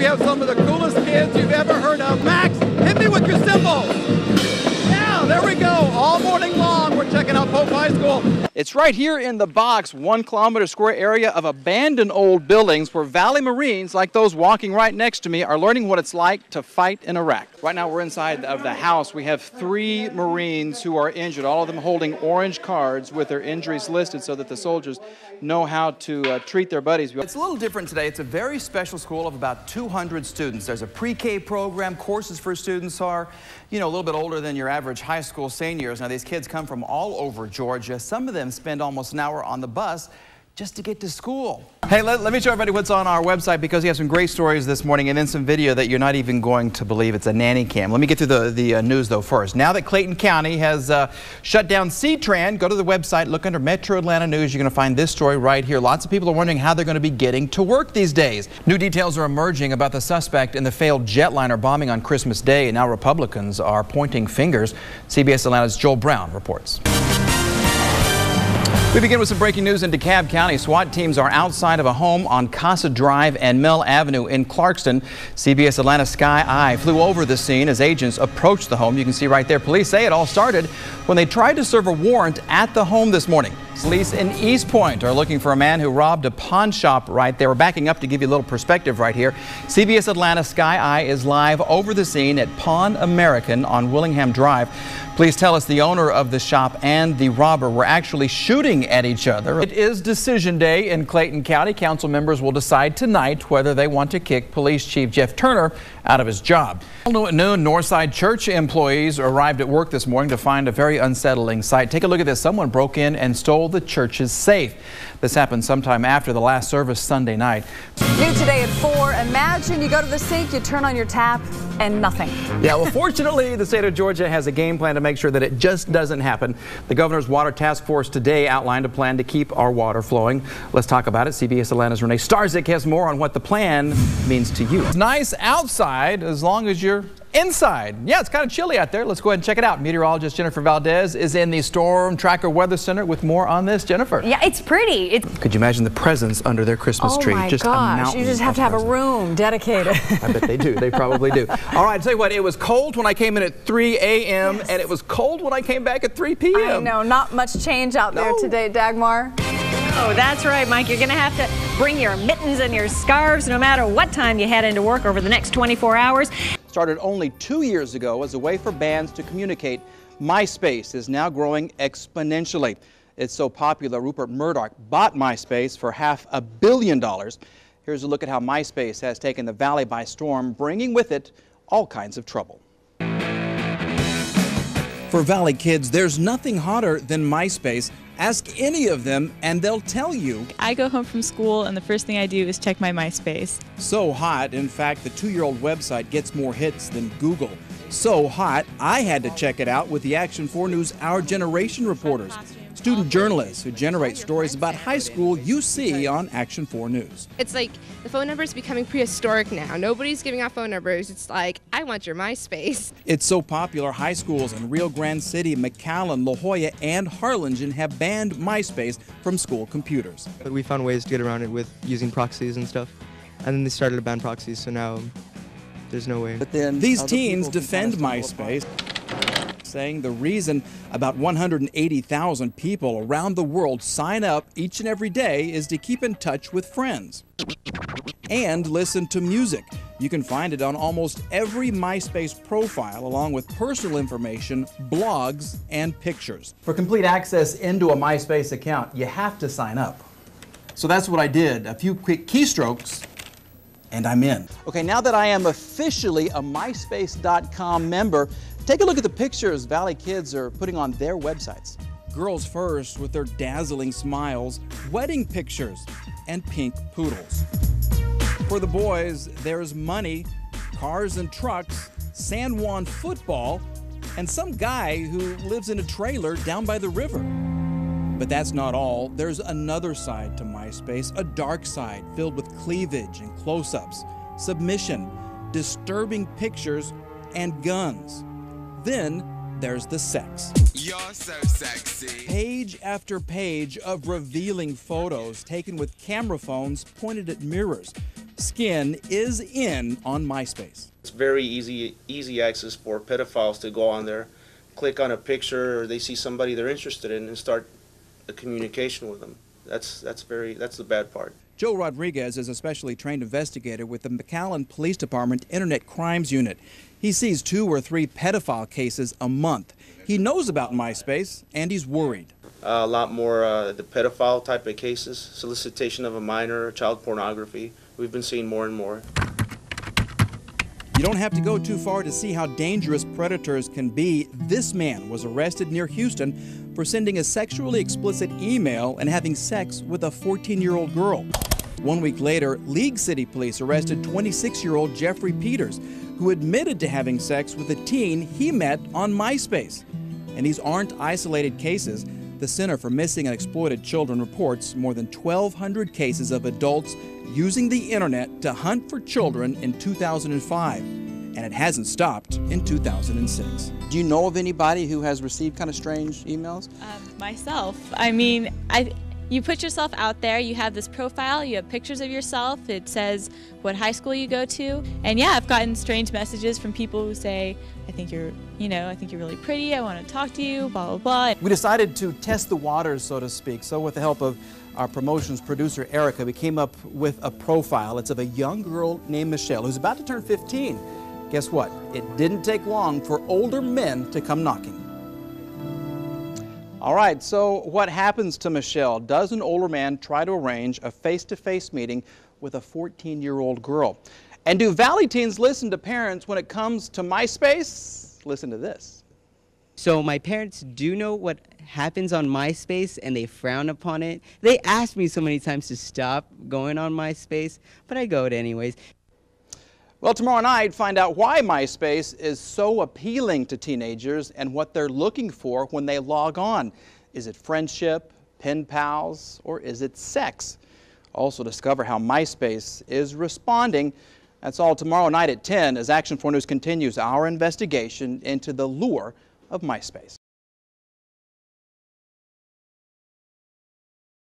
we have some of the coolest kids you've ever heard of. Max, hit me with your cymbals. Yeah, there we go. All morning long, we're checking out Pope High School. It's right here in the box, 1 kilometer square area of abandoned old buildings where Valley Marines, like those walking right next to me, are learning what it's like to fight in Iraq. Right now we're inside of the house. We have 3 Marines who are injured, all of them holding orange cards with their injuries listed so that the soldiers know how to treat their buddies. It's a little different today. It's a very special school of about 200 students. There's a pre-K program. Courses for students are, a little bit older than your average high school seniors. Now, these kids come from all over Georgia. Some of them spend almost an hour on the bus just to get to school. Hey, let me show everybody what's on our website, because we have some great stories this morning and then some video that you're not even going to believe. It's a nanny cam. Let me get through the news, though, first. Now that Clayton County has shut down C-Tran, go to the website, look under Metro Atlanta News. You're going to find this story right here. Lots of people are wondering how they're going to be getting to work these days. New details are emerging about the suspect in the failed jetliner bombing on Christmas Day, and now Republicans are pointing fingers. CBS Atlanta's Joel Brown reports. We begin with some breaking news in DeKalb County. SWAT teams are outside of a home on Casa Drive and Mill Avenue in Clarkston. CBS Atlanta Sky Eye flew over the scene as agents approached the home. You can see right there, police say it all started when they tried to serve a warrant at the home this morning. Police in East Point are looking for a man who robbed a pawn shop right there. We're backing up to give you a little perspective right here. CBS Atlanta Sky Eye is live over the scene at Pawn American on Willingham Drive. Police tell us the owner of the shop and the robber were actually shooting at each other. It is decision day in Clayton County. Council members will decide tonight whether they want to kick Police Chief Jeff Turner out of his job. At noon, Northside Church employees arrived at work this morning to find a very unsettling sight. Take a look at this. Someone broke in and stole the church's safe. This happened sometime after the last service Sunday night. New today at 4. Imagine you go to the sink, you turn on your tap, and nothing. Yeah, well, fortunately, the state of Georgia has a game plan to make sure that it just doesn't happen. The governor's water task force today outlined a plan to keep our water flowing. Let's talk about it. CBS Atlanta's Renee Starzik has more on what the plan means to you. It's nice outside as long as you're inside. Yeah, it's kind of chilly out there. Let's go ahead and check it out. Meteorologist Jennifer Valdez is in the Storm Tracker Weather Center with more on this. Jennifer. Yeah, it's pretty. Could you imagine the presents under their Christmas tree? Oh my just gosh, you just have to have a room dedicated. I bet they do. They probably do. All right, I'll tell you what, it was cold when I came in at 3 a.m. Yes. and it was cold when I came back at 3 p.m. I know, not much change out there today, Dagmar. Oh, that's right, Mike. You're going to have to bring your mittens and your scarves no matter what time you head into work over the next 24 hours. Started only 2 years ago as a way for bands to communicate, MySpace is now growing exponentially. It's so popular, Rupert Murdoch bought MySpace for $500 million. Here's a look at how MySpace has taken the Valley by storm, bringing with it all kinds of trouble. For Valley kids, there's nothing hotter than MySpace. Ask any of them and they'll tell you. I go home from school and the first thing I do is check my MySpace. So hot, in fact, the 2-year-old website gets more hits than Google. So hot, I had to check it out with the Action 4 News Our Generation reporters, student journalists who generate stories about high school you see on Action 4 News. It's like the phone number is becoming prehistoric now. Nobody's giving out phone numbers. It's like, I want your MySpace. It's so popular, high schools in Rio Grande City, McAllen, La Jolla, and Harlingen have banned MySpace from school computers. We found ways to get around it with using proxies and stuff, and then they started to ban proxies, so now there's no way. But then these teens defend MySpace, saying the reason about 180,000 people around the world sign up each and every day is to keep in touch with friends and listen to music. You can find it on almost every MySpace profile, along with personal information, blogs, and pictures. For complete access into a MySpace account, you have to sign up. So that's what I did. A few quick keystrokes, and I'm in. Okay, now that I am officially a MySpace.com member, take a look at the pictures Valley kids are putting on their websites. Girls first with their dazzling smiles, wedding pictures, and pink poodles. For the boys, there's money, cars and trucks, San Juan football, and some guy who lives in a trailer down by the river. But that's not all. There's another side to MySpace, a dark side filled with cleavage and close-ups, submission, disturbing pictures, and guns. Then there's the sex. You're so sexy. Page after page of revealing photos taken with camera phones pointed at mirrors. skin is in on MySpace. It's very easy access for pedophiles to go on there, click on a picture, or they see somebody they're interested in and start a communication with them. That's the bad part. Joe Rodriguez is a specially trained investigator with the McAllen Police Department Internet Crimes Unit. He sees 2 or 3 pedophile cases a month. He knows about MySpace and he's worried. A lot more the pedophile type of cases, solicitation of a minor, child pornography. We've been seeing more and more. You don't have to go too far to see how dangerous predators can be. This man was arrested near Houston for sending a sexually explicit email and having sex with a 14-year-old girl. 1 week later, League City Police arrested 26-year-old Jeffrey Peters, who admitted to having sex with a teen he met on MySpace. And these aren't isolated cases. The Center for Missing and Exploited Children reports more than 1,200 cases of adults using the internet to hunt for children in 2005, and it hasn't stopped in 2006. Do you know of anybody who has received kind of strange emails? Myself. I mean, you put yourself out there, you have this profile, you have pictures of yourself, it says what high school you go to, and yeah, I've gotten strange messages from people who say, I think you're really pretty, I want to talk to you, blah, blah, blah. We decided to test the waters, so to speak. So with the help of our promotions producer, Erica, we came up with a profile. It's of a young girl named Michelle who's about to turn 15. Guess what? It didn't take long for older men to come knocking. All right, so what happens to Michelle? Does an older man try to arrange a face-to-face meeting with a 14-year-old girl? And do Valley teens listen to parents when it comes to MySpace? Listen to this. So my parents do know what happens on MySpace and they frown upon it. They ask me so many times to stop going on MySpace, but I go it anyways. Well, tomorrow night, find out why MySpace is so appealing to teenagers and what they're looking for when they log on. Is it friendship, pen pals, or is it sex? Also discover how MySpace is responding. That's all tomorrow night at 10 as Action 4 News continues our investigation into the lure of MySpace.